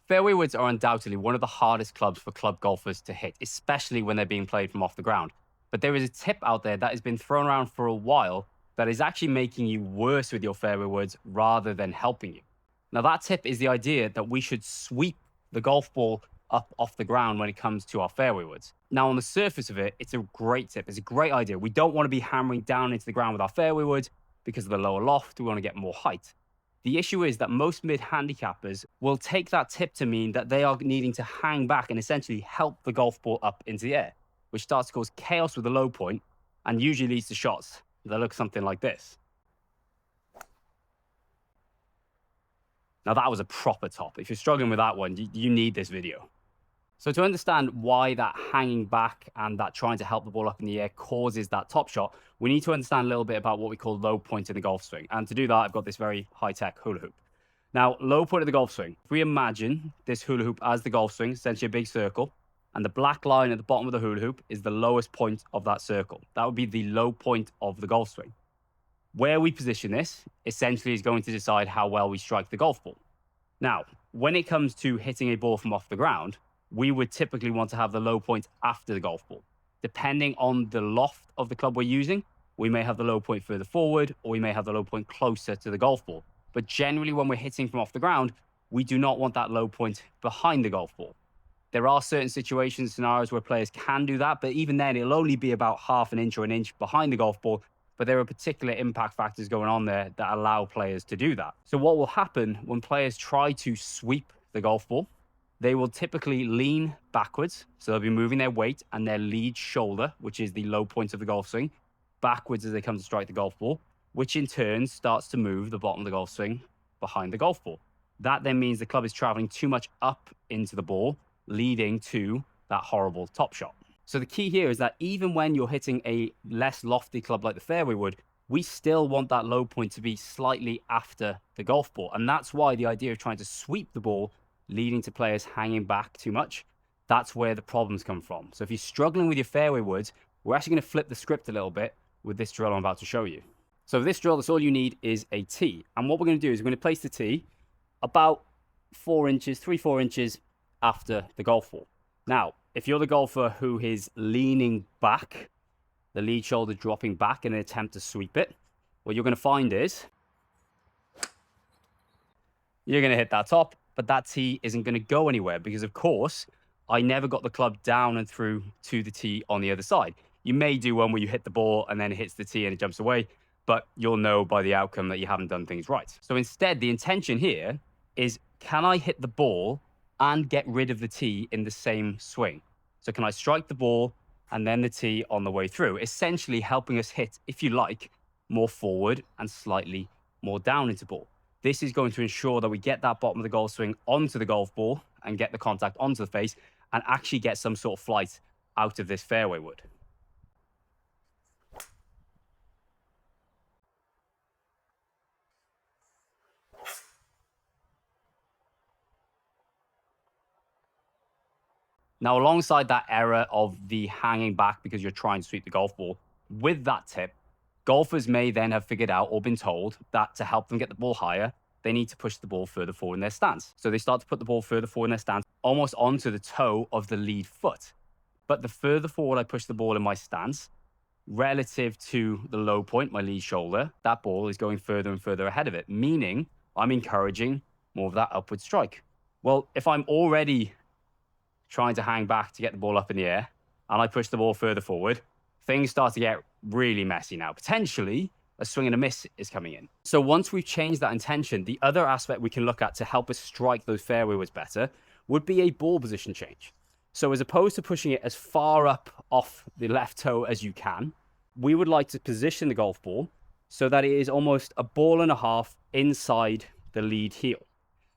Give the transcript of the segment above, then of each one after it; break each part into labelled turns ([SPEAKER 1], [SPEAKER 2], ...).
[SPEAKER 1] Fairway woods are undoubtedly one of the hardest clubs for club golfers to hit, especially when they're being played from off the ground. But there is a tip out there that has been thrown around for a while that is actually making you worse with your fairway woods rather than helping you. Now, that tip is the idea that we should sweep the golf ball up off the ground when it comes to our fairway woods. Now, on the surface of it, it's a great tip. It's a great idea. We don't want to be hammering down into the ground with our fairway woods because of the lower loft. We want to get more height. The issue is that most mid-handicappers will take that tip to mean that they are needing to hang back and essentially help the golf ball up into the air, which starts to cause chaos with the low point and usually leads to shots that look something like this. Now, that was a proper top. If you're struggling with that one, you need this video. So to understand why that hanging back and that trying to help the ball up in the air causes that top shot, we need to understand a little bit about what we call low point in the golf swing. And to do that, I've got this very high-tech hula hoop. Now, low point of the golf swing. If we imagine this hula hoop as the golf swing, essentially a big circle, and the black line at the bottom of the hula hoop is the lowest point of that circle. That would be the low point of the golf swing. Where we position this essentially is going to decide how well we strike the golf ball. Now, when it comes to hitting a ball from off the ground, we would typically want to have the low point after the golf ball. Depending on the loft of the club we're using, we may have the low point further forward, or we may have the low point closer to the golf ball. But generally, when we're hitting from off the ground, we do not want that low point behind the golf ball. There are certain situations, scenarios where players can do that, but even then, it'll only be about half an inch or an inch behind the golf ball. But there are particular impact factors going on there that allow players to do that. So what will happen when players try to sweep the golf ball? They will typically lean backwards. So they'll be moving their weight and their lead shoulder, which is the low point of the golf swing, backwards as they come to strike the golf ball, which in turn starts to move the bottom of the golf swing behind the golf ball. That then means the club is traveling too much up into the ball, leading to that horrible top shot. So the key here is that even when you're hitting a less lofty club like the fairway wood, we still want that low point to be slightly after the golf ball. And that's why the idea of trying to sweep the ball, leading to players hanging back too much, that's where the problems come from. So if you're struggling with your fairway woods, we're actually going to flip the script a little bit with this drill I'm about to show you. So for this drill, that's all you need is a tee. And what we're going to do is we're going to place the tee about 4 inches, 3-4 inches after the golf ball. Now, if you're the golfer who is leaning back, the lead shoulder dropping back in an attempt to sweep it, what you're going to find is you're going to hit that top, but that tee isn't going to go anywhere because, of course, I never got the club down and through to the tee on the other side. You may do one where you hit the ball and then it hits the tee and it jumps away, but you'll know by the outcome that you haven't done things right. So instead, the intention here is, can I hit the ball and get rid of the tee in the same swing? So can I strike the ball and then the tee on the way through, essentially helping us hit, if you like, more forward and slightly more down into ball. This is going to ensure that we get that bottom of the golf swing onto the golf ball and get the contact onto the face and actually get some sort of flight out of this fairway wood. Now, alongside that error of the hanging back because you're trying to sweep the golf ball, with that tip, golfers may then have figured out or been told that to help them get the ball higher, they need to push the ball further forward in their stance. So they start to put the ball further forward in their stance, almost onto the toe of the lead foot. But the further forward I push the ball in my stance, relative to the low point, my lead shoulder, that ball is going further and further ahead of it, meaning I'm encouraging more of that upward strike. Well, if I'm already trying to hang back to get the ball up in the air and I push the ball further forward, things start to get really messy now. Potentially, a swing and a miss is coming in. So once we've changed that intention, the other aspect we can look at to help us strike those fairway woods better would be a ball position change. So as opposed to pushing it as far up off the left toe as you can, we would like to position the golf ball so that it is almost a ball and a half inside the lead heel.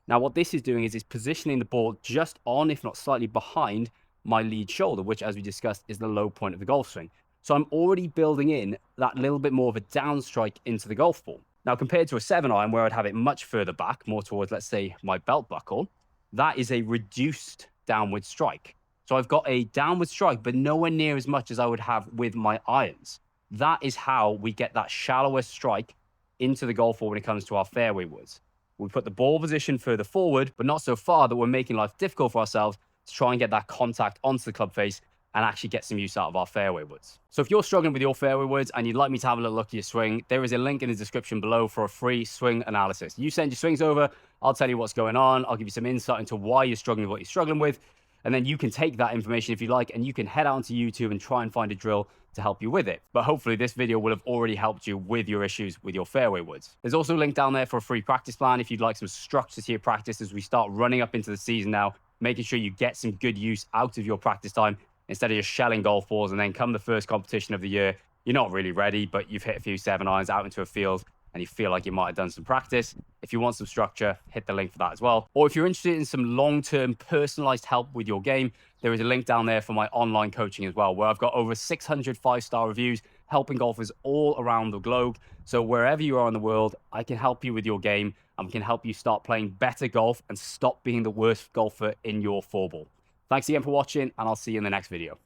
[SPEAKER 1] Now, what this is doing is it's positioning the ball just on, if not slightly behind, my lead shoulder, which, as we discussed, is the low point of the golf swing. So I'm already building in that little bit more of a down strike into the golf ball. Now, compared to a 7-iron, where I'd have it much further back, more towards, let's say, my belt buckle, that is a reduced downward strike. So I've got a downward strike, but nowhere near as much as I would have with my irons. That is how we get that shallower strike into the golf ball when it comes to our fairway woods. We put the ball position further forward, but not so far that we're making life difficult for ourselves to try and get that contact onto the club face and actually get some use out of our fairway woods. So if you're struggling with your fairway woods and you'd like me to have a little look at your swing, there is a link in the description below for a free swing analysis. You send your swings over, I'll tell you what's going on, I'll give you some insight into why you're struggling with what you're struggling with, and then you can take that information if you like, and you can head out onto YouTube and try and find a drill to help you with it. But hopefully this video will have already helped you with your issues with your fairway woods. There's also a link down there for a free practice plan if you'd like some structure to your practice as we start running up into the season now, making sure you get some good use out of your practice time instead of just shelling golf balls and then come the first competition of the year, you're not really ready, but you've hit a few 7-irons out into a field and you feel like you might have done some practice. If you want some structure, hit the link for that as well. Or if you're interested in some long-term personalized help with your game, there is a link down there for my online coaching as well, where I've got over 600 5-star reviews helping golfers all around the globe. So wherever you are in the world, I can help you with your game and we can help you start playing better golf and stop being the worst golfer in your 4-ball. Thanks again for watching, and I'll see you in the next video.